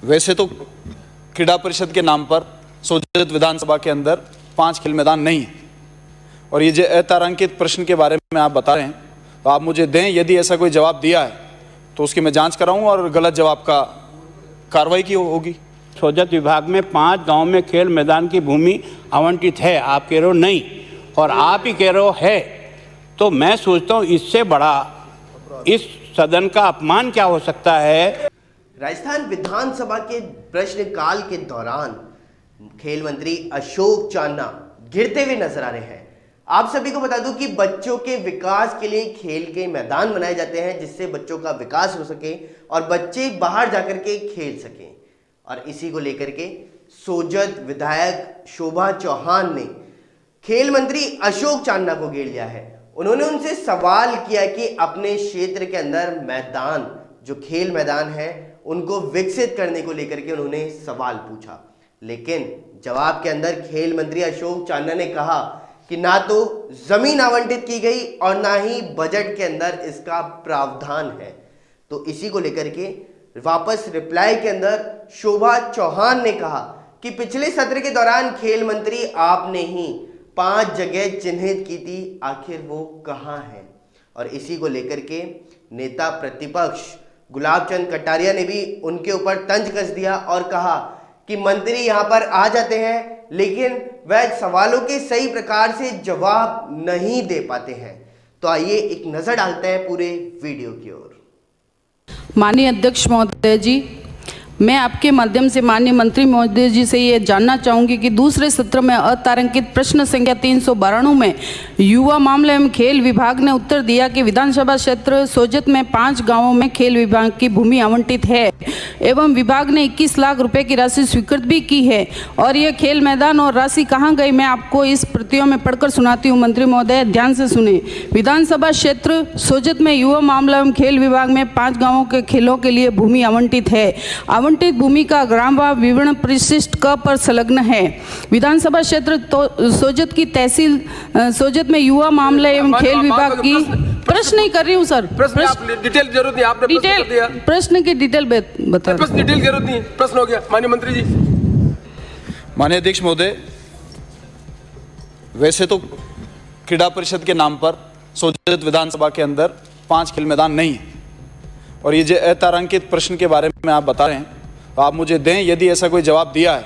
वैसे तो क्रीड़ा परिषद के नाम पर सोजत विधानसभा के अंदर 5 खेल मैदान नहीं है, और ये जो अतारांकित प्रश्न के बारे में आप बता रहे हैं तो आप मुझे दें, यदि ऐसा कोई जवाब दिया है तो उसकी मैं जांच कराऊं और गलत जवाब का कार्रवाई की होगी। सोजत विभाग में 5 गांव में खेल मैदान की भूमि आवंटित है, आप कह रहे हो नहीं, और आप ही कह रहे हो है, तो मैं सोचता हूँ इससे बड़ा इस सदन का अपमान क्या हो सकता है। राजस्थान विधानसभा के प्रश्नकाल के दौरान खेल मंत्री अशोक चांदना गिरते हुए नजर आ रहे हैं। आप सभी को बता दूं कि बच्चों के विकास के लिए खेल के मैदान बनाए जाते हैं जिससे बच्चों का विकास हो सके और बच्चे बाहर जाकर के खेल सकें, और इसी को लेकर के सोजत विधायक शोभा चौहान ने खेल मंत्री अशोक चांदना को घेर लिया है। उन्होंने उनसे सवाल किया कि अपने क्षेत्र के अंदर मैदान, जो खेल मैदान है, उनको विकसित करने को लेकर के उन्होंने सवाल पूछा, लेकिन जवाब के अंदर खेल मंत्री अशोक चांदना ने कहा कि ना तो जमीन आवंटित की गई और ना ही बजट के अंदर इसका प्रावधान है। तो इसी को लेकर के वापस रिप्लाई के अंदर शोभा चौहान ने कहा कि पिछले सत्र के दौरान खेल मंत्री आपने ही 5 जगह चिन्हित की थी, आखिर वो कहां है। और इसी को लेकर के नेता प्रतिपक्ष गुलाब चंद कटारिया ने भी उनके ऊपर तंज कस दिया और कहा कि मंत्री यहां पर आ जाते हैं लेकिन वह सवालों के सही प्रकार से जवाब नहीं दे पाते हैं। तो आइए एक नजर डालते हैं पूरे वीडियो की ओर। माननीय अध्यक्ष महोदय जी, मैं आपके माध्यम से माननीय मंत्री महोदय जी से ये जानना चाहूँगी कि दूसरे सत्र में अतारांकित प्रश्न संख्या 392 में युवा मामले एवं खेल विभाग ने उत्तर दिया कि विधानसभा क्षेत्र सोजत में 5 गांवों में खेल विभाग की भूमि आवंटित है एवं विभाग ने 21 लाख रुपए की राशि स्वीकृत भी की है, और यह खेल मैदान और राशि कहाँ गई, मैं आपको इस प्रतियों में पढ़कर सुनाती हूँ। मंत्री महोदय ध्यान से सुने। विधानसभा क्षेत्र सोजत में युवा मामला एवं खेल विभाग में 5 गाँवों के खेलों के लिए भूमि आवंटित है। आवंटित भूमि का ग्राम व विवरण परिशिष्ट क पर संलग्न है। विधानसभा क्षेत्र सोजत की तहसील सोजत में युवा मामले एवं खेल विभाग की प्रश्न नहीं कर रही हूँ सर, प्रश्न डिटेल जरूरत नहीं, आपने डिटेल दिया। प्रश्न की डिटेल बता, प्रश्न डिटेल जरूरत नहीं, प्रश्न हो गया। माननीय मंत्री जी। माननीय अध्यक्ष महोदय, वैसे तो क्रीड़ा परिषद के नाम पर सोजत विधानसभा के अंदर 5 खेल मैदान नहीं है, और ये जो अतारांकित प्रश्न के बारे में आप बता रहे हैं तो आप मुझे दें, यदि ऐसा कोई जवाब दिया है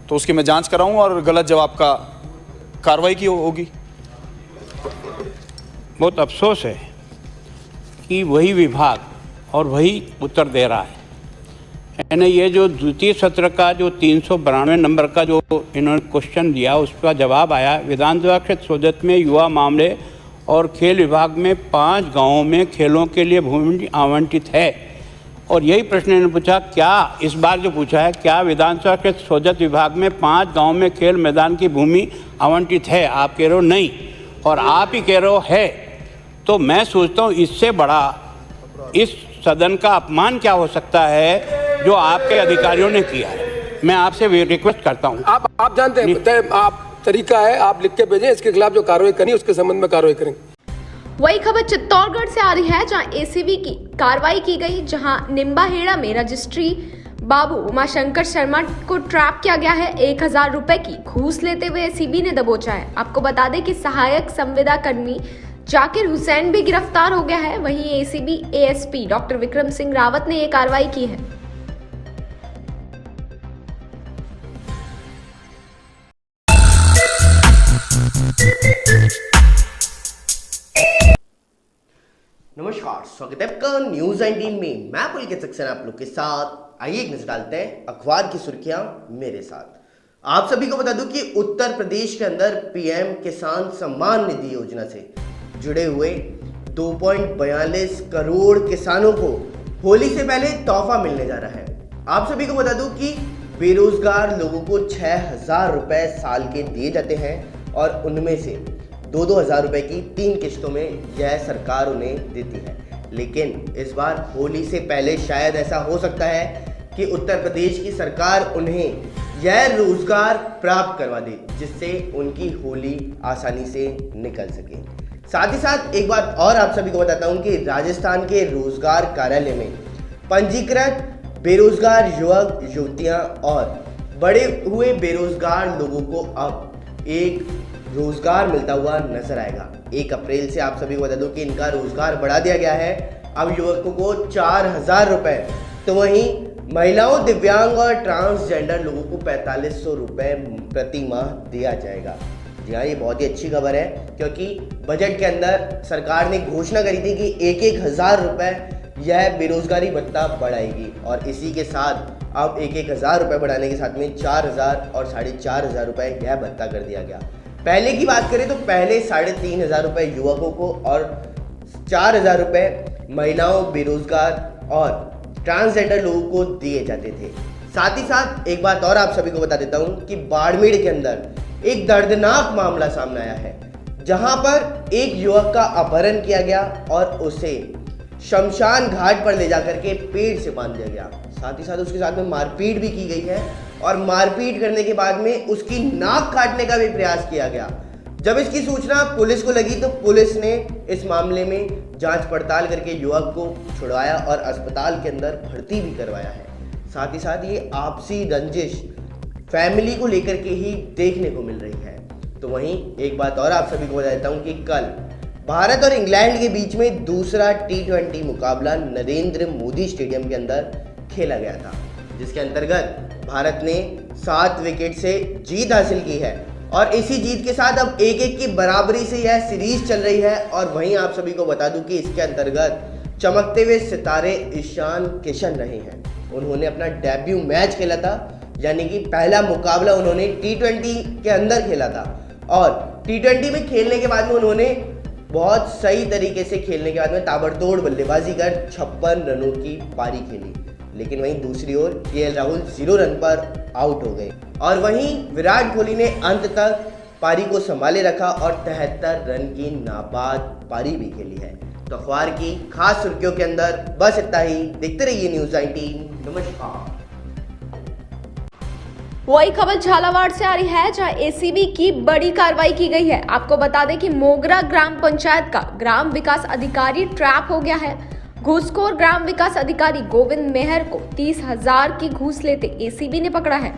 तो उसकी मैं जांच कराऊं और गलत जवाब का कार्रवाई की होगी। बहुत अफसोस है कि वही विभाग और वही उत्तर दे रहा है। यानी ये जो द्वितीय सत्र का जो 392 नंबर का जो इन्होंने क्वेश्चन दिया उसका जवाब आया, विधानसभा क्षेत्र सोजत में युवा मामले और खेल विभाग में 5 गांवों में खेलों के लिए भूमि आवंटित है। और यही प्रश्न इन्होंने पूछा, क्या इस बार जो पूछा है, क्या विधानसभा क्षेत्र सोजत विभाग में 5 गांव में खेल मैदान की भूमि आवंटित है, आप कह रहे हो नहीं, और आप ही कह रहे हो है, तो मैं सोचता हूँ इससे बड़ा इस सदन का अपमान क्या हो सकता है जो आपके अधिकारियों ने किया है। मैं आपसे रिक्वेस्ट करता हूँ। आप जानते हैं, आप तरीका है, आप लिख के भेजें, इसके खिलाफ जो कार्रवाई करनी है उसके संबंध में कार्रवाई करेंगे। वही खबर चित्तौड़गढ़ से आ रही है जहां एसीबी की कार्रवाई की गई, जहां निम्बाहेड़ा में रजिस्ट्री बाबू उमाशंकर शर्मा को ट्रैप किया गया है। 1000 रुपए की घूस लेते हुए एसीबी ने दबोचा है। आपको बता दें कि सहायक संविदा कर्मी जाकिर हुसैन भी गिरफ्तार हो गया है। वहीं ACB ASP doctor Vikram Singh Rawat ने यह कार्रवाई की है। नमस्कार, स्वागत है आपका न्यूज 19 में। मैं पुलकित सक्सेना आप लोग के साथ। आइए एक नजर डालते हैं अखबार की सुर्खियां मेरे साथ। आप सभी को बता दूं कि उत्तर प्रदेश के अंदर पीएम किसान सम्मान निधि योजना से जुड़े हुए 2.42 करोड़ किसानों को होली से पहले तोहफा मिलने जा रहा है। आप सभी को बता दूं कि बेरोजगार लोगों को 6000 रुपए साल के दिए जाते हैं और उनमें से 2-2 हज़ार रुपए की 3 किश्तों में यह सरकार उन्हें देती है। लेकिन इस बार होली से पहले शायद ऐसा हो सकता है कि उत्तर प्रदेश की सरकार उन्हें यह रोजगार प्राप्त करवा दे जिससे उनकी होली आसानी से निकल सके। साथ ही साथ एक बात और आप सभी को बताता हूं कि राजस्थान के रोजगार कार्यालय में पंजीकृत बेरोजगार युवक युवतियां और बड़े हुए बेरोजगार लोगों को अब एक रोजगार मिलता हुआ नजर आएगा। 1 अप्रैल से आप सभी को बता दूं कि इनका रोजगार बढ़ा दिया गया है, अब युवकों को 4,000 रुपए, तो वहीं महिलाओं, दिव्यांग और ट्रांसजेंडर लोगों को 4,500 रुपए प्रति माह दिया जाएगा। जी हाँ, ये बहुत ही अच्छी खबर है, क्योंकि बजट के अंदर सरकार ने घोषणा करी थी कि 1,000 रुपए यह बेरोजगारी भत्ता बढ़ाएगी, और इसी के साथ अब 1,000 रुपए बढ़ाने के साथ में 4,000 और 4,500 रुपए यह भत्ता कर दिया गया। पहले की बात करें तो पहले 3,500 रुपए युवकों को और 4,000 रुपए महिलाओं, बेरोजगार और ट्रांसजेंडर लोगों को दिए जाते थे। साथ ही साथ एक बात और आप सभी को बता देता हूं कि बाड़मेर के अंदर एक दर्दनाक मामला सामने आया है, जहां पर एक युवक का अपहरण किया गया और उसे शमशान घाट पर ले जाकर के पेड़ से बांध दिया गया। साथ ही साथ उसके साथ में मारपीट भी की गई है, और मारपीट करने के बाद में उसकी नाक काटने का भी प्रयास किया गया। जब इसकी सूचना पुलिस को लगी तो पुलिस ने इस मामले में जांच पड़ताल करके युवक को छुड़वाया और अस्पताल के अंदर भर्ती भी करवाया है। साथ ही साथ ये आपसी रंजिश फैमिली को लेकर के ही देखने को मिल रही है। तो वहीं एक बात और आप सभी को बता देता हूं कि कल भारत और इंग्लैंड के बीच में दूसरा T20 मुकाबला नरेंद्र मोदी स्टेडियम के अंदर खेला गया था, जिसके अंतर्गत भारत ने 7 विकेट से जीत हासिल की है, और इसी जीत के साथ अब 1-1 की बराबरी से यह सीरीज चल रही है। और वहीं आप सभी को बता दूं कि इसके अंतर्गत चमकते हुए सितारे ईशान किशन रहे हैं। उन्होंने अपना डेब्यू मैच खेला था, यानी कि पहला मुकाबला उन्होंने T20 के अंदर खेला था, और T20 में खेलने के बाद में उन्होंने बहुत सही तरीके से खेलने के बाद में ताबड़तोड़ बल्लेबाजी कर 56 रनों की पारी खेली। लेकिन वहीं दूसरी ओर KL राहुल 0 रन पर आउट हो गए, और वहीं विराट कोहली ने अंत तक पारी को संभाले रखा और 73 रन की नाबाद पारी भी खेली है। तो अखबार की खास सुर्खियों के अंदर बस इतना ही। देखते रहिए न्यूज़ 19। नमस्कार। वही खबर झालावाड़ से आ रही है, जहां एसीबी की बड़ी कार्रवाई की गई है। आपको बता दें कि मोगरा ग्राम पंचायत का ग्राम विकास अधिकारी ट्रैप हो गया है। घूसखोर ग्राम विकास अधिकारी गोविंद मेहर को 30,000 की घूस लेते एसीबी ने पकड़ा है।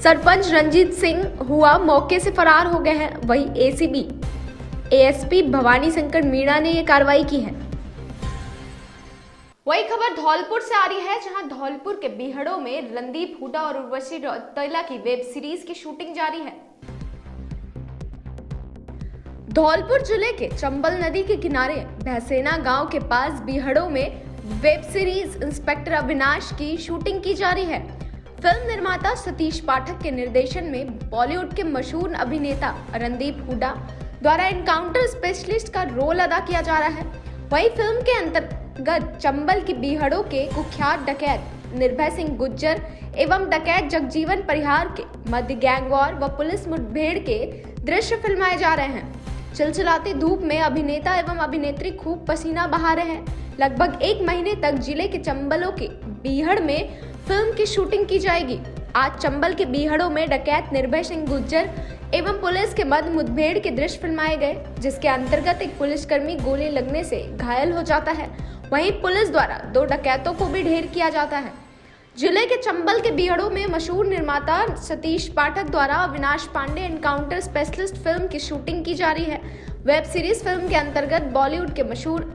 सरपंच रंजीत सिंह हुआ मौके से फरार हो गए हैं। वही एसीबी एएसपी भवानी शंकर मीणा ने यह कार्रवाई की है। वही खबर धौलपुर से आ रही है, जहां धौलपुर के बीहड़ों में रणदीप हुड्डा और उर्वशी रौतेला की वेब सीरीज की शूटिंग जारी है। धौलपुर जिले के चंबल नदी के किनारे भैसेना गांव के पास बीहड़ों में वेब सीरीज इंस्पेक्टर अविनाश की शूटिंग की जा रही है। फिल्म निर्माता सतीश पाठक के निर्देशन में बॉलीवुड के मशहूर अभिनेता रणदीप हुड्डा द्वारा एनकाउंटर स्पेशलिस्ट का रोल अदा किया जा रहा है। वही फिल्म के अंतर्गत चंबल की बीहड़ों के कुख्यात डकैत निर्भय सिंह गुज्जर एवं डकैत जगजीवन परिहार के मध्य गैंगवॉर व पुलिस मुठभेड़ के दृश्य फिल्माए जा रहे हैं। चिलचिलाती धूप में अभिनेता एवं अभिनेत्री खूब पसीना बहा रहे हैं। लगभग 1 महीने तक जिले के चंबलों के बीहड़ में फिल्म की शूटिंग की जाएगी। आज चंबल के बीहड़ों में डकैत निर्भय सिंह गुज्जर एवं पुलिस के मध्य मुठभेड़ के दृश्य फिल्माए गए, जिसके अंतर्गत एक पुलिसकर्मी गोली लगने से घायल हो जाता है। वहीं पुलिस द्वारा 2 डकैतों को भी ढेर किया जाता है। जिले के चंबल के बीहड़ों में मशहूर निर्माता सतीश पाठक द्वारा Avinash Pande encounter specialist film की शूटिंग की जा रही है। वेब सीरीज फिल्म के अंतर्गत बॉलीवुड के मशहूर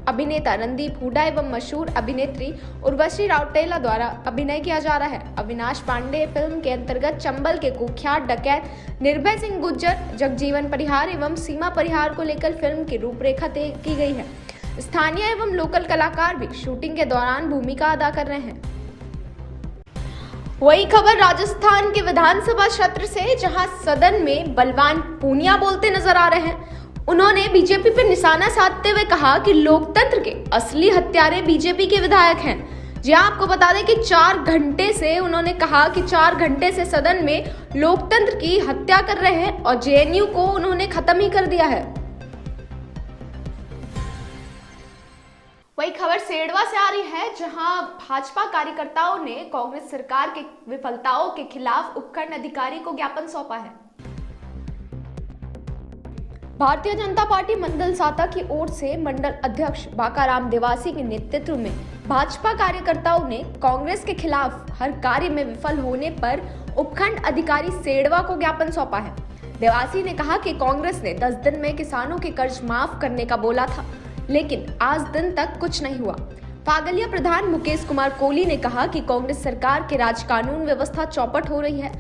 अभिनेता रणदीप हुड्डा एवं मशहूर अभिनेत्री उर्वशी रौतेला द्वारा अभिनय किया जा रहा है। अविनाश पांडे फिल्म के अंतर्गत चंबल के कुख्यात डकैत निर्भय सिंह गुज्जर, जगजीवन परिहार एवं सीमा परिहार को लेकर फिल्म की रूपरेखा तय की गई है। स्थानीय एवं लोकल कलाकार भी शूटिंग के दौरान भूमिका अदा कर रहे हैं। वही खबर राजस्थान के विधानसभा क्षेत्र से, जहां सदन में बलवान पूनिया बोलते नजर आ रहे हैं। उन्होंने बीजेपी पर निशाना साधते हुए कहा कि लोकतंत्र के असली हत्यारे बीजेपी के विधायक हैं। जी आपको बता दें कि 4 घंटे से उन्होंने कहा कि 4 घंटे से सदन में लोकतंत्र की हत्या कर रहे हैं और जेएनयू को उन्होंने खत्म ही कर दिया है। वही खबर सेडवा से आ रही है, जहां भाजपा कार्यकर्ताओं ने कांग्रेस सरकार के विफलताओं के खिलाफ उपखंड अधिकारी को ज्ञापन सौंपा है। भारतीय जनता पार्टी मंडल साता की ओर से मंडल अध्यक्ष बाकाराम देवासी के नेतृत्व में भाजपा कार्यकर्ताओं ने कांग्रेस के खिलाफ हर कार्य में विफल होने पर उपखंड अधिकारी सेड़वा को ज्ञापन सौंपा है। देवासी ने कहा कि कांग्रेस ने 10 दिन में किसानों के कर्ज माफ करने का बोला था, लेकिन आज दिन तक कुछ नहीं हुआ। फागलिया प्रधान मुकेश कुमार कोहली ने कहा कि कांग्रेस सरकार के राज कानून व्यवस्था चौपट हो रही है,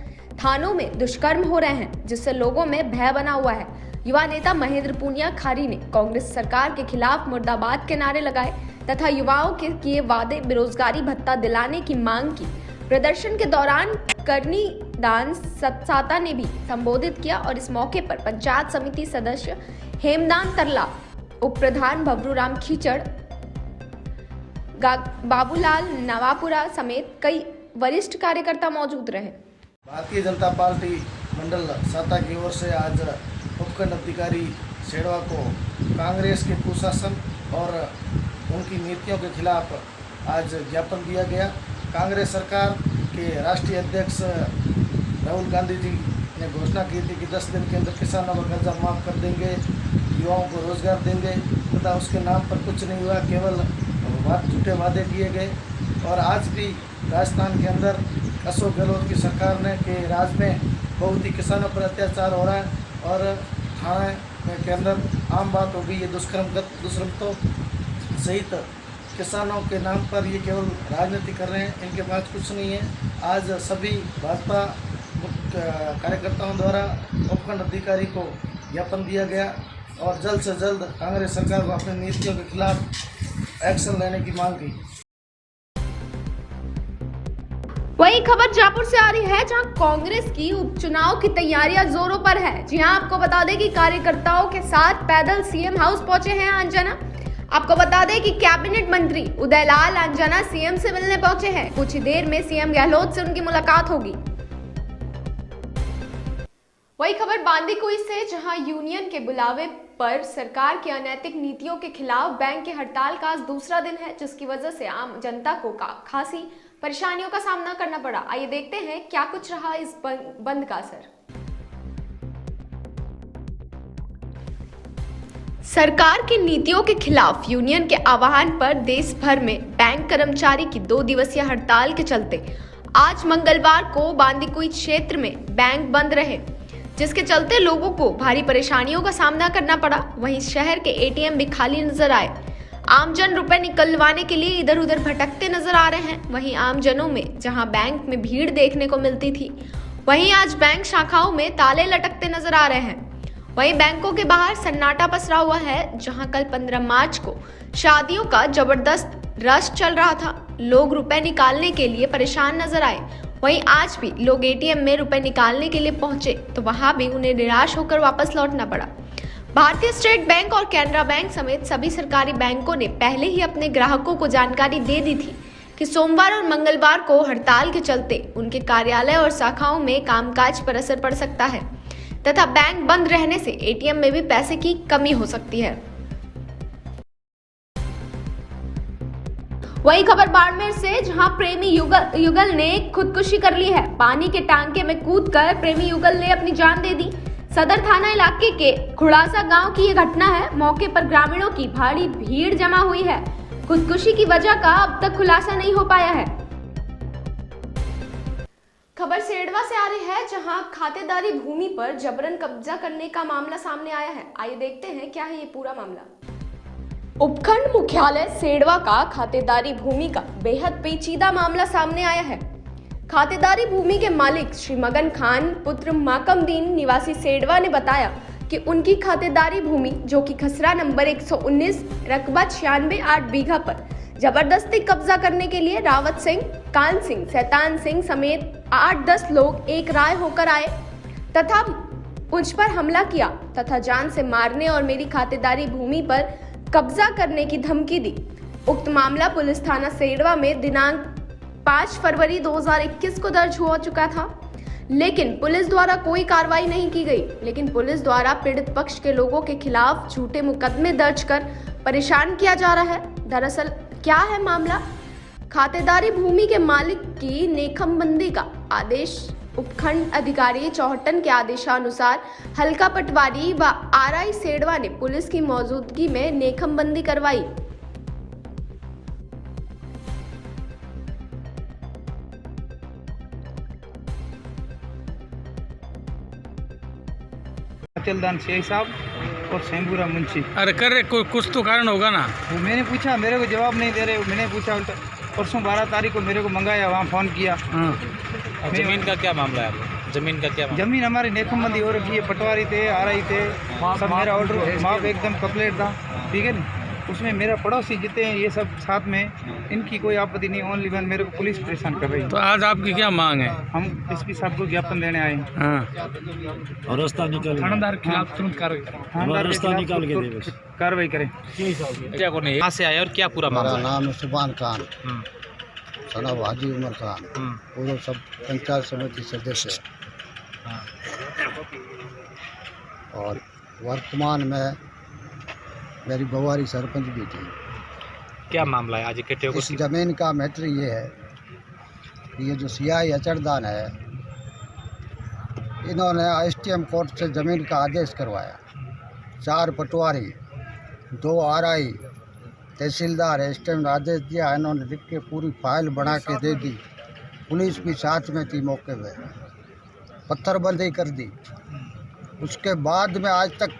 थानों में दुष्कर्म हो रहे हैं, जिससे लोगों में भय बना हुआ है। युवा नेता महेंद्र पूनिया खारी ने कांग्रेस सरकार के खिलाफ मुर्दाबाद के नारे लगाए तथा युवाओं के किए वादे बेरोजगारी भत्ता दिलाने की मांग की। प्रदर्शन के दौरान करनी दान साता ने भी संबोधित किया और इस मौके पर पंचायत समिति सदस्य हेमदान तरला, उप प्रधान भवरूराम खीचड़, बाबूलाल नवापुरा समेत कई वरिष्ठ कार्यकर्ता मौजूद रहे। भारतीय जनता पार्टी मंडल साता की ओर से आज उपखंड अधिकारी सेड़वा को कांग्रेस के कुशासन और उनकी नीतियों के खिलाफ आज ज्ञापन दिया गया। कांग्रेस सरकार के राष्ट्रीय अध्यक्ष राहुल गांधी जी ने घोषणा की थी कि 10 दिन के अंदर किसानों का कर्जा माफ़ कर देंगे, युवाओं को रोजगार देंगे, तथा उसके नाम पर कुछ नहीं हुआ, केवल झूठे वादे किए गए। और आज भी राजस्थान के अंदर अशोक गहलोत की सरकार ने के राज में बहुत ही किसानों पर अत्याचार हो रहा है और थाने के अंदर आम बात हो गई। ये दुष्कर्म तो सहित किसानों के नाम पर ये केवल राजनीति कर रहे हैं, इनके पास कुछ नहीं है। आज सभी भाजपा कार्यकर्ताओं द्वारा उपखंड अधिकारी को ज्ञापन दिया गया और जल्द से जल्द कांग्रेस सरकार को अपनी नीतियों के खिलाफ एक्शन लेने की मांग की। वही खबर जयपुर से आ रही है, जहां कांग्रेस की उपचुनाव की तैयारियां जोरों पर है। जी हां, आपको बता दें कि कार्यकर्ताओं के साथ पैदल सीएम हाउस पहुंचे हैं अंजना। आपको बता दें कि कैबिनेट मंत्री उदयलाल अंजना सीएम से मिलने पहुंचे हैं। कुछ ही देर में सीएम गहलोत से उनकी मुलाकात होगी। वही खबर बांदीकुई से, जहां यूनियन के बुलावे पर सरकार की अनैतिक नीतियों के खिलाफ बैंक की हड़ताल का आज दूसरा दिन है, जिसकी वजह से आम जनता को खासी परेशानियों का सामना करना पड़ा। आइए देखते हैं क्या कुछ रहा इस बंद का असर। सरकार की नीतियों के खिलाफ यूनियन के आह्वान पर देश भर में बैंक कर्मचारी की 2 दिवसीय हड़ताल के चलते आज मंगलवार को बांदीकुई क्षेत्र में बैंक बंद रहे, जिसके चलते लोगों को भारी परेशानियों का सामना करना पड़ा। वहीं शहर के एटीएम भी खाली नजर आए। आमजन रुपए निकलवाने के लिए इधर उधर भटकते नजर आ रहे हैं। वहीं आमजनों में जहां बैंक में भीड़ देखने को मिलती थी, वहीं आज बैंक शाखाओं में ताले लटकते नजर आ रहे हैं। वहीं बैंकों के बाहर सन्नाटा पसरा हुआ है, जहां कल 15 मार्च को शादियों का जबरदस्त रश चल रहा था। लोग रुपए निकालने के लिए परेशान नजर आए। वहीं आज भी लोग एटीएम में रुपए निकालने के लिए पहुंचे तो वहां भी उन्हें निराश होकर वापस लौटना पड़ा। भारतीय स्टेट बैंक और कैनरा बैंक समेत सभी सरकारी बैंकों ने पहले ही अपने ग्राहकों को जानकारी दे दी थी कि सोमवार और मंगलवार को हड़ताल के चलते उनके कार्यालय और शाखाओं में कामकाज पर असर पड़ सकता है तथा बैंक बंद रहने से एटीएम में भी पैसे की कमी हो सकती है। वही खबर बाड़मेर से, जहां प्रेमी युगल ने खुदकुशी कर ली है। पानी के टांके में कूदकर प्रेमी युगल ने अपनी जान दे दी। सदर थाना इलाके के खुड़ासा गांव की ये घटना है। मौके पर ग्रामीणों की भारी भीड़ जमा हुई है। खुदकुशी की वजह का अब तक खुलासा नहीं हो पाया है। खबर सेड़वा से आ रही है, जहां खातेदारी भूमि पर जबरन कब्जा करने का मामला सामने आया है। आइए देखते हैं क्या है ये पूरा मामला। उपखंड मुख्यालय सेड़वा का खातेदारी भूमि का बेहद पेचीदा मामला सामने आया है। खातेदारी भूमि के मालिक श्री मगन खान पुत्र माकमदीन निवासी सेड़वा ने बताया कि उनकी खातेदारी भूमि, जो कि खसरा नंबर 119 रकबा 96 बीघा पर जबरदस्ती कब्जा करने के लिए रावत सिंह, कान सिंह, शैतान सिंह समेत 8-10 लोग एक राय होकर आए तथा मुझ पर हमला किया तथा जान से मारने और मेरी खातेदारी भूमि पर कब्जा करने की धमकी दी। उक्त मामला पुलिस थाना सेड़वा में दिनांक 5 फरवरी 2021 को दर्ज हो चुका था, लेकिन पुलिस द्वारा कोई कार्रवाई नहीं की गई। लेकिन पुलिस द्वारा पीड़ित पक्ष के लोगों के खिलाफ झूठे मुकदमे दर्ज कर परेशान किया जा रहा है। दरअसल क्या है मामला? खातेदारी भूमि के मालिक की नेकमबंदी का आदेश उपखंड अधिकारी चौहटन के आदेशानुसार हल्का पटवारी व आरआई सेडवा ने पुलिस की मौजूदगी में नेकमबंदी करवाई। अचलदान शेख साहब और शैम्बूरा मुंशी। अरे कर रहे कुछ तो कारण होगा ना। वो मैंने पूछा, मेरे को जवाब नहीं दे रहे। मैंने पूछा, परसों 12 तारीख को मेरे को मंगाया, वहाँ फ़ोन किया। जमीन का क्या मामला है आपको? जमीन का क्या मामला? जमीन हमारी नेकमबंदी हो रखी है, पटवारी थे, आरआई थे, सब मेरा ऑर्डर माप एकदम कंप्लीट था, ठीक है ना। उसमें मेरा पड़ोसी जितने हैं ये सब साथ में, इनकी कोई आपत्ति नहीं, ओनली वन मेरे को पुलिस परेशान कर रही है। तो आज आपकी क्या मांग है? हम एसपी साहब को ज्ञापन देने आए हैं। और रास्ता निकाल, थानेदार के खिलाफ तुरंत कार्रवाई करें, रास्ता निकाल के दे, कार्रवाई करें। क्या को नहीं, कहाँ से आया और क्या पूरा मामला? मेरा नाम है सुभान खान, सनब हाजी उमर खान, पूरा सब पंचायत समिति सदस्य है। और वर्तमान में मेरी बवारी सरपंच भी थी। क्या मामला है आज इकट्ठे होकर? इस जमीन का मैटर ये है कि ये जो सियाही अचरदान है, इन्होंने एसटीएम कोर्ट से ज़मीन का आदेश करवाया। 4 पटवारी, 2 आरआई, तहसीलदार एसटीएम ने आदेश दिया, इन्होंने लिख के पूरी फाइल बना के दे दी। पुलिस भी साथ में थी मौके पे, पत्थरबंदी कर दी। उसके बाद में आज तक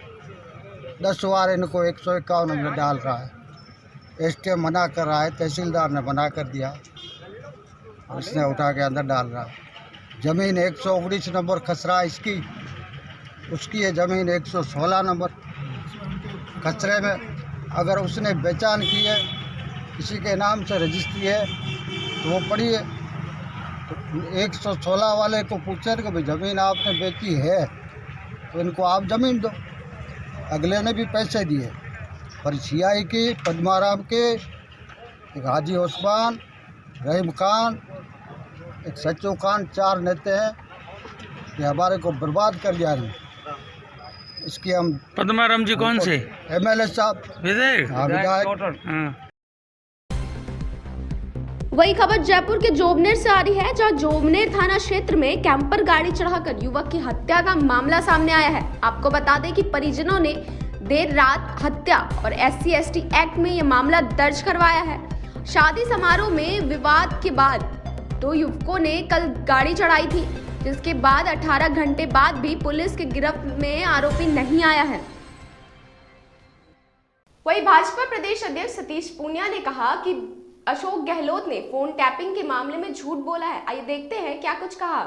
10 बार इनको 151 में डाल रहा है। एसटीएम मना कर रहा है, तहसीलदार ने मना कर दिया, उसने उठा के अंदर डाल रहा है। ज़मीन 119 नंबर खसरा इसकी, उसकी है ज़मीन 116 नंबर खसरे में। अगर उसने पहचान की है, किसी के नाम से रजिस्ट्री है तो वो पढ़िए। तो 116 वाले को पूछे कि भाई ज़मीन आपने बेची है तो इनको आप ज़मीन दो। अगले ने भी पैसे दिए, पर सियाई की, पद्माराम के, एक हाजी उस्मान, रहीम खान, एक सच्चू खान, 4 नेता हैं कि हमारे को बर्बाद कर जा रही। इसकी हम पद्माराम जी कौन से? एमएलए साहब, विधायक। हाँ विधायक। वही खबर जयपुर के जोबनेर से आ रही है, जहां जोबनेर थाना क्षेत्र में कैंपर गाड़ी चढ़ाकर युवक की हत्या का मामला सामने आया है। आपको बता दें कि परिजनों ने देर रात हत्या और SC/ST एक्ट में यह मामला दर्ज करवाया है। शादी समारोह में विवाद के बाद 2 युवकों ने कल गाड़ी चढ़ाई थी, जिसके बाद 18 घंटे बाद भी पुलिस के गिरफ्त में आरोपी नहीं आया है। वही भाजपा प्रदेश अध्यक्ष सतीश पूनिया ने कहा कि अशोक गहलोत ने फोन टैपिंग के मामले में झूठ बोला है। आइए देखते हैं क्या कुछ कहा।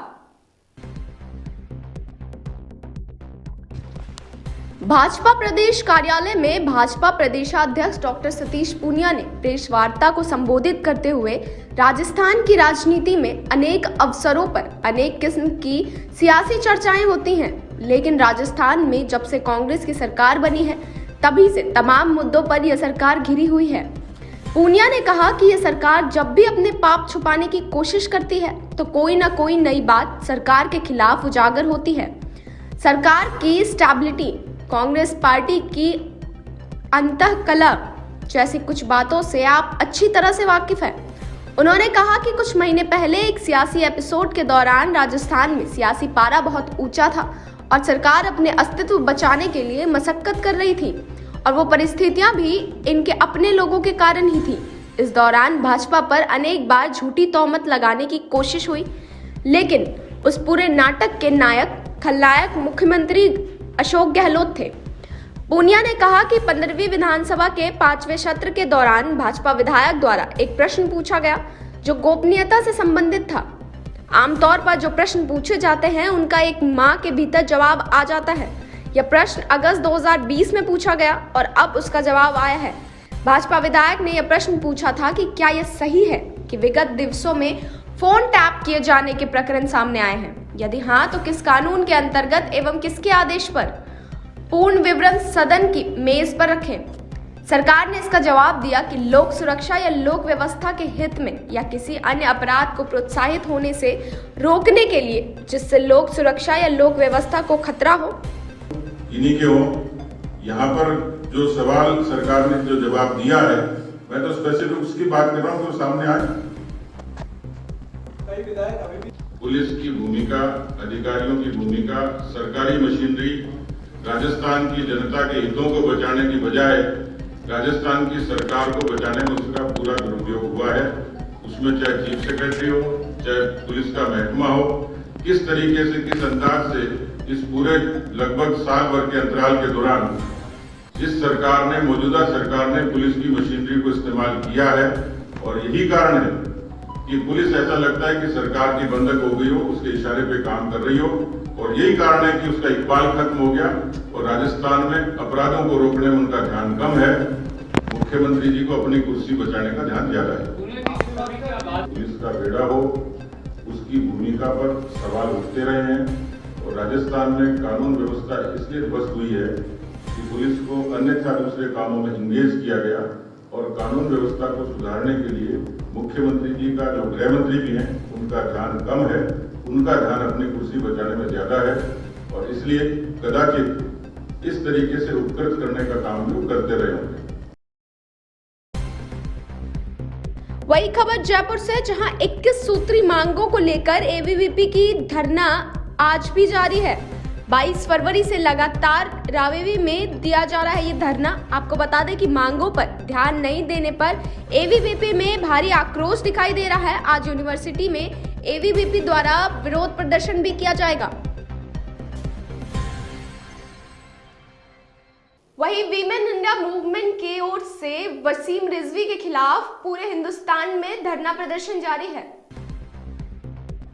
भाजपा प्रदेश कार्यालय में भाजपा प्रदेशाध्यक्ष डॉक्टर सतीश पूनिया ने प्रेस वार्ता को संबोधित करते हुए राजस्थान की राजनीति में अनेक अवसरों पर अनेक किस्म की सियासी चर्चाएं होती हैं, लेकिन राजस्थान में जब से कांग्रेस की सरकार बनी है तभी से तमाम मुद्दों पर यह सरकार घिरी हुई है। पूनिया ने कहा कि यह सरकार जब भी अपने पाप छुपाने की कोशिश करती है तो कोई ना कोई नई बात सरकार के खिलाफ उजागर होती है। सरकार की स्टेबिलिटी, कांग्रेस पार्टी की अंतःकलह जैसी कुछ बातों से आप अच्छी तरह से वाकिफ हैं। उन्होंने कहा कि कुछ महीने पहले एक सियासी एपिसोड के दौरान राजस्थान में सियासी पारा बहुत ऊंचा था और सरकार अपने अस्तित्व बचाने के लिए मशक्कत कर रही थी और वो परिस्थितियां भी इनके अपने लोगों के कारण ही थी। इस दौरान भाजपा पर अनेक बार झूठी तोहमत लगाने की कोशिश हुई, लेकिन उस पूरे नाटक के नायक खलनायक मुख्यमंत्री अशोक गहलोत थे। पूनिया ने कहा कि 15वीं विधानसभा के 5वें सत्र के दौरान भाजपा विधायक द्वारा एक प्रश्न पूछा गया जो गोपनीयता से संबंधित था। आमतौर पर जो प्रश्न पूछे जाते हैं उनका एक माह के भीतर जवाब आ जाता है। यह प्रश्न अगस्त 2020 में पूछा गया और अब उसका जवाब आया है। भाजपा विधायक ने यह प्रश्न पूछा था कि क्या यह सही है कि विगत दिवसों में फोन टैप किए जाने के प्रकरण सामने आए हैं, यदि हाँ तो किस कानून के अंतर्गत एवं किसके आदेश पर। पूर्ण विवरण सदन की मेज पर रखें। सरकार ने इसका जवाब दिया कि लोक सुरक्षा या लोक व्यवस्था के हित में या किसी अन्य अपराध को प्रोत्साहित होने से रोकने के लिए जिससे लोक सुरक्षा या लोक व्यवस्था को खतरा हो। इन्हीं के हो। यहाँ पर जो सवाल सरकार ने जो जवाब दिया है, मैं तो स्पेसिफिक उसकी बात कर रहा हूँ, तो सामने आए पुलिस की भूमिका, अधिकारियों की भूमिका, सरकारी मशीनरी राजस्थान की जनता के हितों को बचाने की बजाय राजस्थान की सरकार को बचाने में उसका पूरा दुरुपयोग हुआ है। उसमें चाहे चीफ सेक्रेटरी हो, चाहे पुलिस का महकमा हो, किस तरीके से, किस अंदाज से इस पूरे लगभग साल भर के अंतराल के दौरान जिस सरकार ने, मौजूदा सरकार ने पुलिस की मशीनरी को इस्तेमाल किया है, और यही कारण है कि पुलिस ऐसा लगता है कि सरकार की बंधक हो गई हो, उसके इशारे पे काम कर रही हो, और यही कारण है कि उसका इकबाल खत्म हो गया और राजस्थान में अपराधों को रोकने में उनका ध्यान कम है। मुख्यमंत्री जी को अपनी कुर्सी बचाने का ध्यान ज्यादा है। पुलिस का बेड़ा हो, उसकी भूमिका पर सवाल उठते रहे हैं, और राजस्थान में कानून व्यवस्था इसलिए ध्वस्त हुई है कि पुलिस को अन्यथा दूसरे कामों में इंगेज किया गया, और कानून व्यवस्था को सुधारने के लिए मुख्यमंत्री जी का, जो गृह मंत्री भी हैं, उनका ध्यान कम है, उनका ध्यान अपनी कुर्सी बचाने में ज्यादा है, और इसलिए कदाचित इस तरीके से उपकृत करने का काम भी वो करते रहे होंगे। वही खबर जयपुर से, जहां 21 सूत्री मांगों को लेकर एबीवीपी की धरना आज भी जारी है। 22 फरवरी से लगातार रावेरी में दिया जा रहा है ये धरना। आपको बता दें कि मांगों पर ध्यान नहीं देने पर एबीवीपी में भारी आक्रोश दिखाई दे रहा है। आज यूनिवर्सिटी में एबीवीपी द्वारा विरोध प्रदर्शन भी किया जाएगा। वहीं वीमेन इंडिया मूवमेंट की ओर से वसीम रिजवी के खिलाफ पूरे हिंदुस्तान में धरना प्रदर्शन जारी है।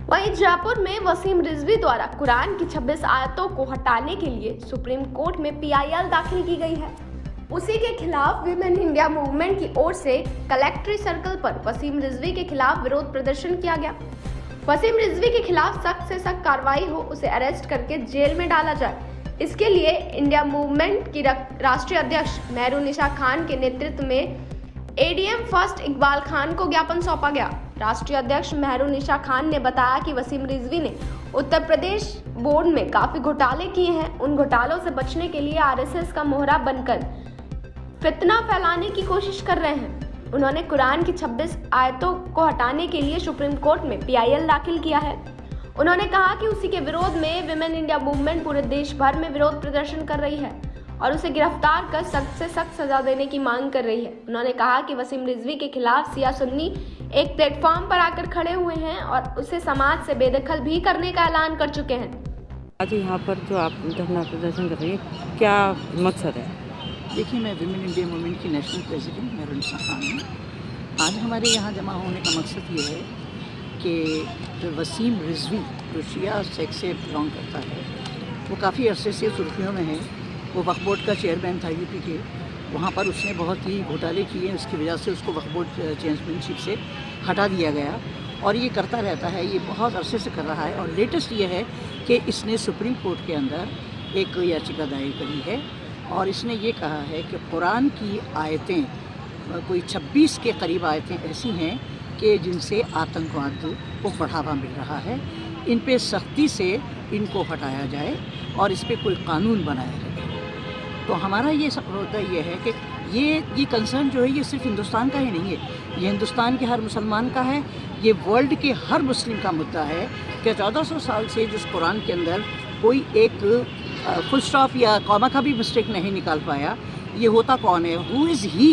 वहीं जयपुर में वसीम रिजवी द्वारा कुरान की 26 आयतों को हटाने के लिए सुप्रीम कोर्ट में पीआईएल दाखिल की गई है। उसी के खिलाफ वीमेन इंडिया मूवमेंट की ओर से कलेक्ट्रेट सर्कल पर वसीम रिजवी के खिलाफ विरोध प्रदर्शन किया गया। वसीम रिजवी के खिलाफ सख्त से सख्त कार्रवाई हो, उसे अरेस्ट करके जेल में डाला जाए। इसके लिए इंडिया मूवमेंट की राष्ट्रीय अध्यक्ष मेहरुनिसा खान के नेतृत्व में एडीएम फर्स्ट इकबाल खान को ज्ञापन सौंपा गया। राष्ट्रीय अध्यक्ष मेहरुनिसा खान ने बताया कि वसीम रिजवी ने उत्तर प्रदेश बोर्ड में काफी घोटाले किए हैं। उन घोटालों से बचने के लिए आरएसएस का मोहरा बनकर फितना फैलाने की कोशिश कर रहे हैं। उन्होंने कुरान की 26 आयतों को हटाने के लिए सुप्रीम कोर्ट में पीआईएल दाखिल किया है। उन्होंने कहा कि उसी के विरोध में वीमेन इंडिया मूवमेंट पूरे देश भर में विरोध प्रदर्शन कर रही है और उसे गिरफ्तार कर सख्त से सख्त सजा देने की मांग कर रही है। उन्होंने कहा कि वसीम रिजवी के खिलाफ सिया सुन्नी एक प्लेटफॉर्म पर आकर खड़े हुए हैं और उसे समाज से बेदखल भी करने का ऐलान कर चुके हैं। आज यहाँ पर जो आप धरना प्रदर्शन कर रही हैं, क्या मकसद है? देखिए, मैं वीमेन इंडिया मूवमेंट की नेशनल प्रेसिडेंट मेहरुनिसा खान हूँ। आज हमारे यहाँ जमा होने का मकसद ये है कि जो वसीम रिजवी जो शिया सेक्ट से बिलोंग करता है, वो काफ़ी अरसे से सुर्खियों में है। वो वक्फ बोर्ड का चेयरमैन था यूपी के, वहाँ पर उसने बहुत ही घोटाले किए, उसकी वजह से उसको वक्फ बोर्ड चेयरमैनशिप से हटा दिया गया और ये करता रहता है, ये बहुत अरसे से कर रहा है। और लेटेस्ट ये है कि इसने सुप्रीम कोर्ट के अंदर एक याचिका दायर करी है और इसने ये कहा है कि कुरान की आयतें, कोई 26 के करीब आयतें ऐसी हैं कि जिनसे आतंकवाद को बढ़ावा मिल रहा है, इन पे सख्ती से इनको हटाया जाए और इस पे कोई कानून बनाया जाए। तो हमारा ये मुद्दा ये है कि ये कंसर्न जो है ये सिर्फ हिंदुस्तान का ही नहीं है, ये हिंदुस्तान के हर मुसलमान का है, ये वर्ल्ड के हर मुस्लिम का मुद्दा है कि 1400 साल से जिस कुरान के अंदर कोई एक फुल स्टॉप या कॉमा का भी मिस्टेक नहीं निकाल पाया, ये होता कौन है? हु इज़ ही?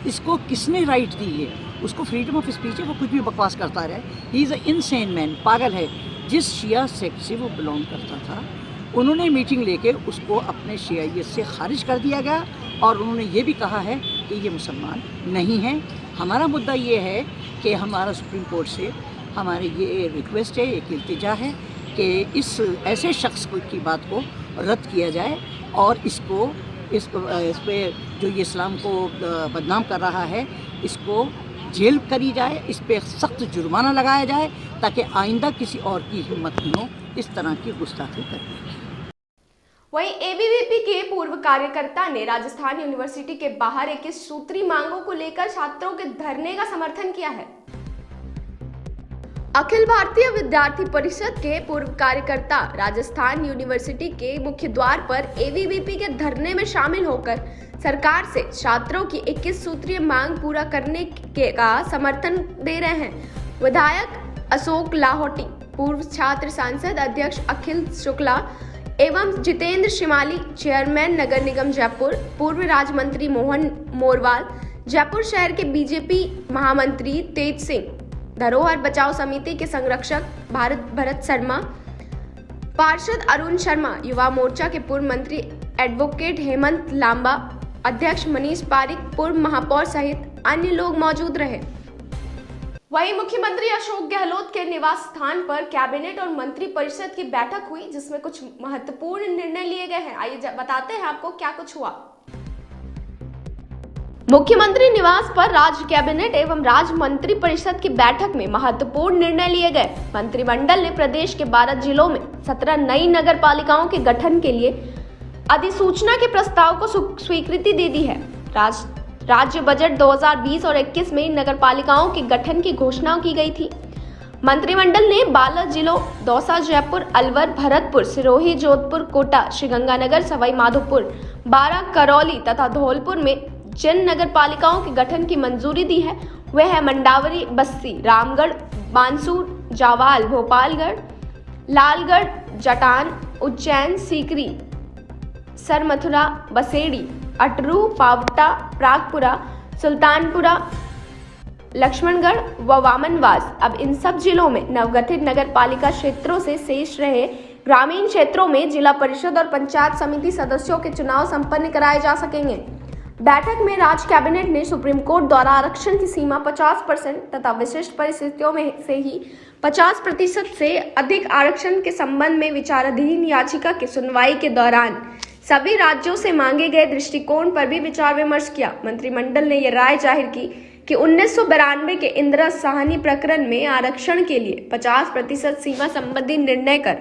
इसको किसने राइट दी है? उसको फ्रीडम ऑफ स्पीच है, वो कुछ भी बकवास करता रहे। He is a insane man, पागल है। जिस शिया सेक्ट से वो बिलोंग करता था, उन्होंने मीटिंग लेके उसको अपने शियाइयत से खारिज कर दिया गया और उन्होंने ये भी कहा है कि ये मुसलमान नहीं है। हमारा मुद्दा ये है कि हमारा सुप्रीम कोर्ट से हमारी ये रिक्वेस्ट है, एक इल्तिजा है कि इस ऐसे शख्स की बात को रद्द किया जाए और इस पे जो ये इस्लाम को बदनाम कर रहा है, इसको जेल करी जाए, इस पे सख्त जुर्माना लगाया जाए ताकि आइंदा किसी और की हिम्मत न हो इस तरह की गुस्ताखी करने की। वहीं एबीवीपी के पूर्व कार्यकर्ता ने राजस्थान यूनिवर्सिटी के बाहर 21 सूत्री मांगों को लेकर छात्रों के धरने का समर्थन किया है। अखिल भारतीय विद्यार्थी परिषद के पूर्व कार्यकर्ता राजस्थान यूनिवर्सिटी के मुख्य द्वार पर एबीवीपी के धरने में शामिल होकर सरकार से छात्रों की 21 सूत्रीय मांग पूरा करने का समर्थन दे रहे हैं। विधायक अशोक लाहौटी पूर्व छात्र सांसद अध्यक्ष अखिल शुक्ला एवं जितेंद्र शिमाली, चेयरमैन नगर निगम जयपुर, पूर्व राज्य मंत्री मोहन मोरवाल, जयपुर शहर के बीजेपी महामंत्री तेज सिंह, धरोहर बचाओ समिति के संरक्षक भरत शर्मा, पार्षद अरुण शर्मा, युवा मोर्चा के पूर्व मंत्री एडवोकेट हेमंत लांबा, अध्यक्ष मनीष पारिक, पूर्व महापौर सहित अन्य लोग मौजूद रहे। वहीं मुख्यमंत्री अशोक गहलोत के निवास स्थान पर कैबिनेट और मंत्री परिषद की बैठक हुई, जिसमें कुछ महत्वपूर्ण निर्णय लिए गए हैं। आइए बताते हैं आपको क्या कुछ हुआ। मुख्यमंत्री निवास पर राज्य कैबिनेट एवं राज्य मंत्री परिषद की बैठक में महत्वपूर्ण निर्णय लिए गए। मंत्रिमंडल ने प्रदेश के 12 जिलों में 17 नई नगर पालिकाओं के गठन के लिए अधिसूचना के प्रस्ताव को स्वीकृति दे दी है। राज्य बजट 2020 और 21 में नगर पालिकाओं के गठन की घोषणा की गई थी। मंत्रिमंडल ने 12 जिलों दौसा, जयपुर, अलवर, भरतपुर, सिरोही, जोधपुर, कोटा, श्रीगंगानगर, सवाई माधोपुर, बारां, करौली तथा धौलपुर में जिन नगर पालिकाओं के गठन की मंजूरी दी है वह है मंडावरी, बस्सी, रामगढ़, बानसूर, जावाल, भोपालगढ़, लालगढ़, जटान, उज्जैन, सीकरी, सरमथुरा, बसेड़ी, अटरू, पावटा, प्रागपुरा, सुल्तानपुरा, लक्ष्मणगढ़ व वामनवास। अब इन सब जिलों में नवगठित नगर पालिका क्षेत्रों से शेष रहे ग्रामीण क्षेत्रों में जिला परिषद और पंचायत समिति सदस्यों के चुनाव संपन्न कराए जा सकेंगे। बैठक में राज्य कैबिनेट ने सुप्रीम कोर्ट द्वारा आरक्षण की सीमा 50% तथा विशिष्ट परिस्थितियों में से ही 50% से अधिक आरक्षण के संबंध में विचाराधीन याचिका की सुनवाई के दौरान सभी राज्यों से मांगे गए दृष्टिकोण पर भी विचार विमर्श किया। मंत्रिमंडल ने यह राय जाहिर की कि 1992 के इंदिरा साहनी प्रकरण में आरक्षण के लिए 50% सीमा संबंधी निर्णय कर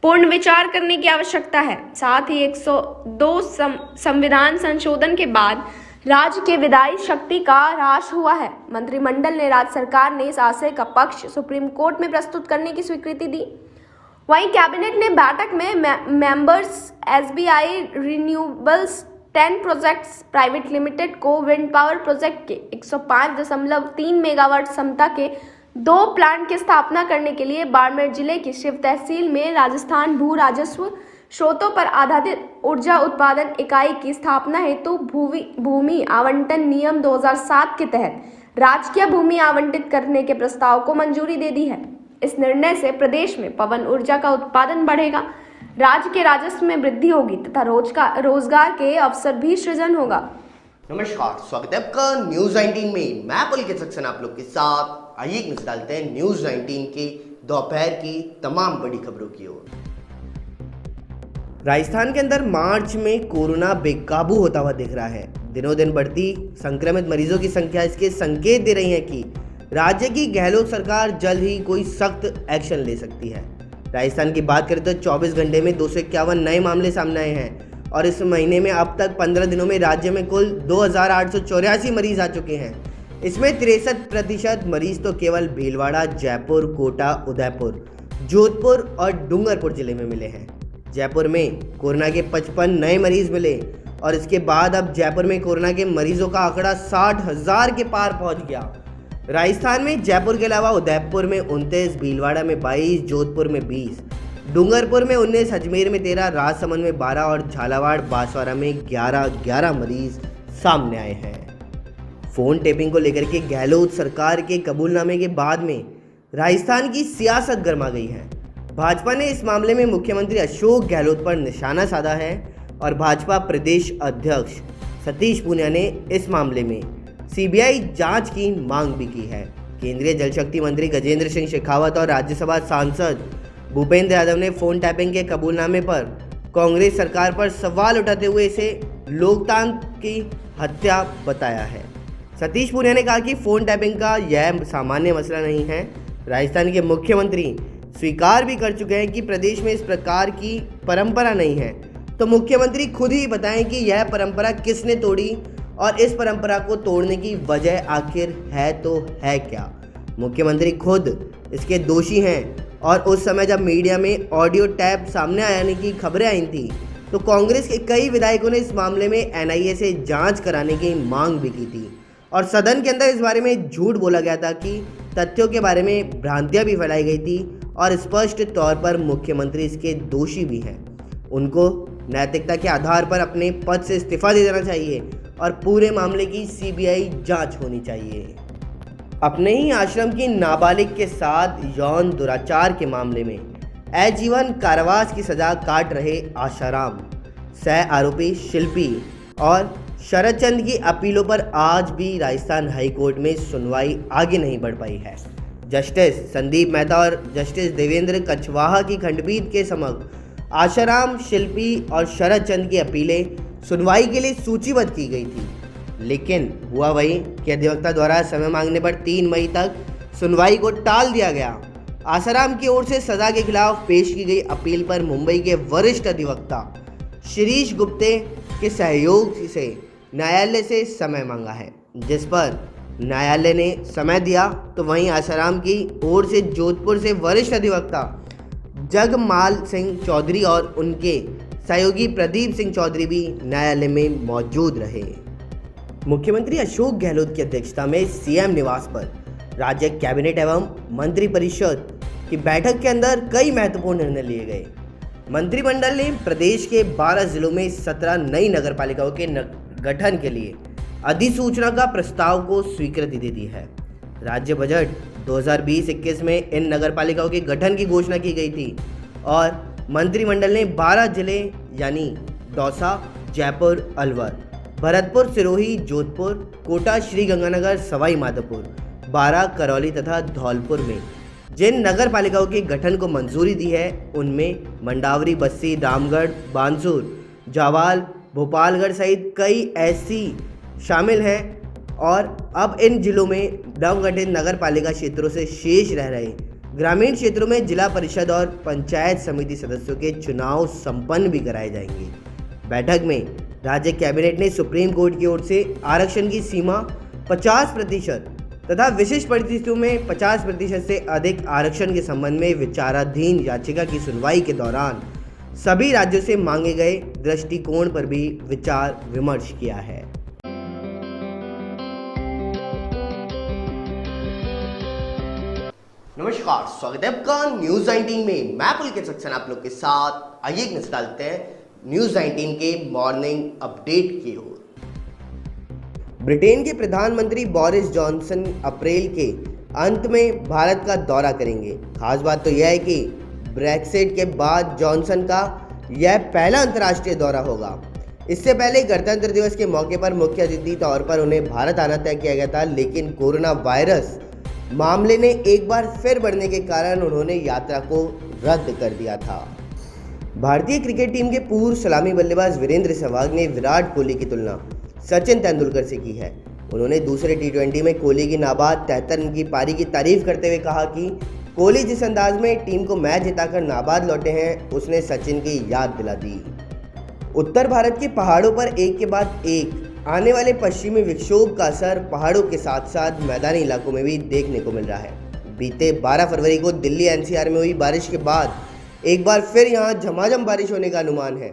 पूर्ण विचार करने की आवश्यकता है। साथ ही 102 संविधान संशोधन के बाद राज्य के विधायी शक्ति का ह्रास हुआ है। मंत्रिमंडल ने राज्य सरकार ने इस आशय का पक्ष सुप्रीम कोर्ट में प्रस्तुत करने की स्वीकृति दी। वहीं कैबिनेट ने बैठक में members SBI renewables 10 projects private limited को विंड पावर प्रोजेक्ट के 105.3 मेगावाट क्षमता के 2 प्लांट की स्थापना करने के लिए बाड़मेर जिले की शिव तहसील में राजस्थान भू राजस्व स्रोतों पर आधारित ऊर्जा उत्पादन इकाई की स्थापना हेतु भूमि आवंटन नियम 2007 के तहत राजकीय भूमि आवंटित करने के प्रस्ताव को मंजूरी दे दी है। इस निर्णय से प्रदेश में पवन ऊर्जा का उत्पादन बढ़ेगा, राज्य के राजस्व में वृद्धि होगी तथा रोजगार के अवसर भी सृजन होगा। नमस्कार, स्वागत है आपका न्यूज 19 में। मैं पुलकित सक्सेना आप लोग के साथ। आइए एक नजर डालते हैं न्यूज 19 की दोपहर की तमाम बड़ी खबरों की ओर। राजस्थान के अंदर मार्च में कोरोना बेकाबू होता हुआ दिख रहा है। दिनों दिन बढ़ती संक्रमित मरीजों की संख्या इसके संकेत दे रही है कि राज्य की गहलोत सरकार जल्द ही कोई सख्त एक्शन ले सकती है। राजस्थान की बात करें तो 24 घंटे में 251 नए मामले सामने आए हैं और इस महीने में अब तक 15 दिनों में राज्य में कुल 2884 मरीज आ चुके हैं। इसमें 63% मरीज तो केवल भीलवाड़ा, जयपुर, कोटा, उदयपुर, जोधपुर और डूंगरपुर जिले में मिले हैं। जयपुर में कोरोना के 55 नए मरीज मिले और इसके बाद अब जयपुर में कोरोना के मरीजों का आंकड़ा 60,000 के पार पहुंच गया। राजस्थान में जयपुर के अलावा उदयपुर में 29, भीलवाड़ा में 22, जोधपुर में 20, डूंगरपुर में 19, अजमेर में 13, राजसमंद में 12 और झालावाड़ बांसवाड़ा में 11 मरीज सामने आए हैं। फोन टेपिंग को लेकर के गहलोत सरकार के कबूलनामे के बाद में राजस्थान की सियासत गर्मा गई है। भाजपा ने इस मामले में मुख्यमंत्री अशोक गहलोत पर निशाना साधा है और भाजपा प्रदेश अध्यक्ष सतीश पूनिया ने इस मामले में सीबीआई जांच की मांग भी की है। केंद्रीय जल शक्ति मंत्री गजेंद्र सिंह शेखावत और राज्यसभा सांसद भूपेंद्र यादव ने फोन टैपिंग के कबूलनामे पर कांग्रेस सरकार पर सवाल उठाते हुए इसे लोकतंत्र की हत्या बताया है। सतीश पूनिया ने कहा कि फोन टैपिंग का यह सामान्य मसला नहीं है। राजस्थान के मुख्यमंत्री स्वीकार भी कर चुके हैं कि प्रदेश में इस प्रकार की परंपरा नहीं है, तो मुख्यमंत्री खुद ही बताएं कि यह परंपरा किसने तोड़ी और इस परंपरा को तोड़ने की वजह आखिर है तो है क्या। मुख्यमंत्री खुद इसके दोषी हैं और उस समय जब मीडिया में ऑडियो टैप सामने आने की खबरें आई थी तो कांग्रेस के कई विधायकों ने इस मामले में एनआईए से जांच कराने की मांग भी की थी और सदन के अंदर इस बारे में झूठ बोला गया था कि तथ्यों के बारे में भ्रांतियां भी फैलाई गई थी और स्पष्ट तौर पर मुख्यमंत्री इसके दोषी भी हैं। उनको नैतिकता के आधार पर अपने पद से इस्तीफा दे देना चाहिए और पूरे मामले की सीबीआई जांच होनी चाहिए। अपने ही आश्रम की नाबालिग के साथ यौन दुराचार के मामले में आजीवन कारावास की सजा काट रहे आशाराम, सह आरोपी शिल्पी और शरद चंद की अपीलों पर आज भी राजस्थान हाईकोर्ट में सुनवाई आगे नहीं बढ़ पाई है। जस्टिस संदीप मेहता और जस्टिस देवेंद्र कछवाहा की खंडपीठ के समक्ष आशाराम, शिल्पी और शरद चंद की अपीलें सुनवाई के लिए सूचीबद्ध की गई थी, लेकिन हुआ वही कि अधिवक्ता द्वारा समय मांगने पर 3 मई तक सुनवाई को टाल दिया गया। आशाराम की ओर से सजा के खिलाफ पेश की गई अपील पर मुंबई के वरिष्ठ अधिवक्ता शिरीष गुप्ते के सहयोग से न्यायालय से समय मांगा है, जिस पर न्यायालय ने समय दिया। तो वहीं आशाराम की ओर से जोधपुर से वरिष्ठ अधिवक्ता जगमाल सिंह चौधरी और उनके सहयोगी प्रदीप सिंह चौधरी भी न्यायालय में मौजूद रहे। मुख्यमंत्री अशोक गहलोत की अध्यक्षता में सीएम निवास पर राज्य कैबिनेट एवं मंत्रिपरिषद की बैठक के अंदर कई महत्वपूर्ण निर्णय लिए गए। मंत्रिमंडल ने प्रदेश के 12 जिलों में 17 नई नगरपालिकाओं के गठन के लिए अधिसूचना का प्रस्ताव को स्वीकृति दे दी है। राज्य बजट 2020-21 में इन नगरपालिकाओं के गठन की घोषणा की गई थी और मंत्रिमंडल ने 12 जिले यानी दौसा, जयपुर, अलवर, भरतपुर, सिरोही, जोधपुर, कोटा, श्रीगंगानगर, सवाई माधोपुर, बारां, करौली तथा धौलपुर में जिन नगर पालिकाओं के गठन को मंजूरी दी है उनमें मंडावरी, बस्सी, रामगढ़, बानसूर, जावाल, भोपालगढ़ सहित कई ऐसी शामिल हैं। और अब इन जिलों में नवगठित नगर पालिका क्षेत्रों से शेष रह रहे ग्रामीण क्षेत्रों में जिला परिषद और पंचायत समिति सदस्यों के चुनाव संपन्न भी कराए जाएंगे। बैठक में राज्य कैबिनेट ने सुप्रीम कोर्ट की ओर से आरक्षण की सीमा 50% तथा विशिष्ट परिस्थितियों में 50% से अधिक आरक्षण के संबंध में विचाराधीन याचिका की सुनवाई के दौरान सभी राज्यों से मांगे गए दृष्टिकोण पर भी विचार विमर्श किया है। नमस्कार, स्वागत है आपका न्यूज 19 में। मैं पुलकित सक्सेना आप लोग के साथ। आइए एक नजर डालते हैं न्यूज 19 के मॉर्निंग अपडेट की ओर। ब्रिटेन के प्रधानमंत्री बोरिस जॉनसन अप्रैल के अंत में भारत का दौरा करेंगे। खास बात तो यह है कि ब्रेक्सिट के बाद जॉनसन का यह पहला अंतर्राष्ट्रीय दौरा होगा। इससे पहले गणतंत्र दिवस के मौके पर मुख्य अतिथि तौर पर उन्हें भारत आना तय किया गया था, लेकिन कोरोना वायरस मामले ने एक बार फिर बढ़ने के कारण उन्होंने यात्रा को रद्द कर दिया था। भारतीय क्रिकेट टीम के पूर्व सलामी बल्लेबाज वीरेंद्र सहवाग ने विराट कोहली की तुलना सचिन तेंदुलकर से की है। उन्होंने दूसरे T20 में कोहली की नाबाद 73 रन की पारी की तारीफ करते हुए कहा कि कोहली जिस अंदाज में टीम को मैच जिताकर नाबाद लौटे हैं उसने सचिन की याद दिला दी। उत्तर भारत के पहाड़ों पर एक के बाद एक आने वाले पश्चिमी विक्षोभ का असर पहाड़ों के साथ साथ मैदानी इलाकों में भी देखने को मिल रहा है। बीते 12 फरवरी को दिल्ली NCR में हुई बारिश के बाद एक बार फिर यहां झमाझम बारिश होने का अनुमान है।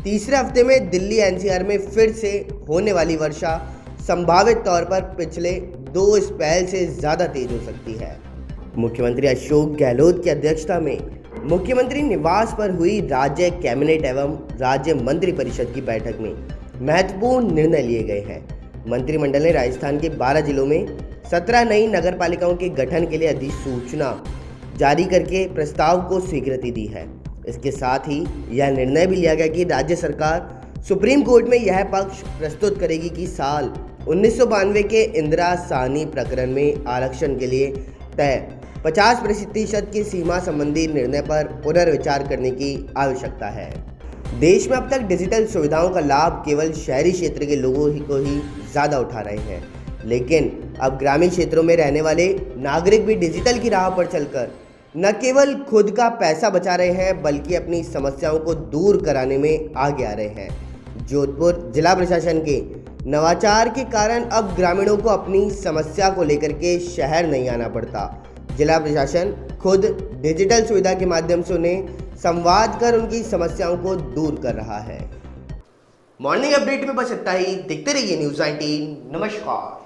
तीसरे हफ्ते में दिल्ली NCR में फिर से होने वाली वर्षा संभावित तौर पर पिछले 2 स्पेल से ज़्यादा तेज हो सकती है। मुख्यमंत्री अशोक गहलोत की अध्यक्षता में मुख्यमंत्री निवास पर हुई राज्य कैबिनेट एवं राज्य मंत्रिपरिषद की बैठक में महत्वपूर्ण निर्णय लिए गए हैं। मंत्रिमंडल ने राजस्थान के 12 जिलों में 17 नई नगर पालिकाओं के गठन के लिए अधिसूचना जारी करके प्रस्ताव को स्वीकृति दी है। इसके साथ ही यह निर्णय भी लिया गया कि राज्य सरकार सुप्रीम कोर्ट में यह पक्ष प्रस्तुत करेगी कि साल 1992 के इंदिरा साहनी प्रकरण में आरक्षण के लिए तय 50% की सीमा संबंधी निर्णय पर पुनर्विचार करने की आवश्यकता है। देश में अब तक डिजिटल सुविधाओं का लाभ केवल शहरी क्षेत्र के लोगों को ही ज़्यादा उठा रहे हैं, लेकिन अब ग्रामीण क्षेत्रों में रहने वाले नागरिक भी डिजिटल की राह पर चलकर न केवल खुद का पैसा बचा रहे हैं बल्कि अपनी समस्याओं को दूर कराने में आगे आ रहे हैं। जोधपुर जिला प्रशासन के नवाचार के कारण अब ग्रामीणों को अपनी समस्या को लेकर के शहर नहीं आना पड़ता। जिला प्रशासन खुद डिजिटल सुविधा के माध्यम से उन्हें संवाद कर उनकी समस्याओं को दूर कर रहा है। मॉर्निंग अपडेट में बस इतना ही। देखते रहिए न्यूज़ 19। नमस्कार।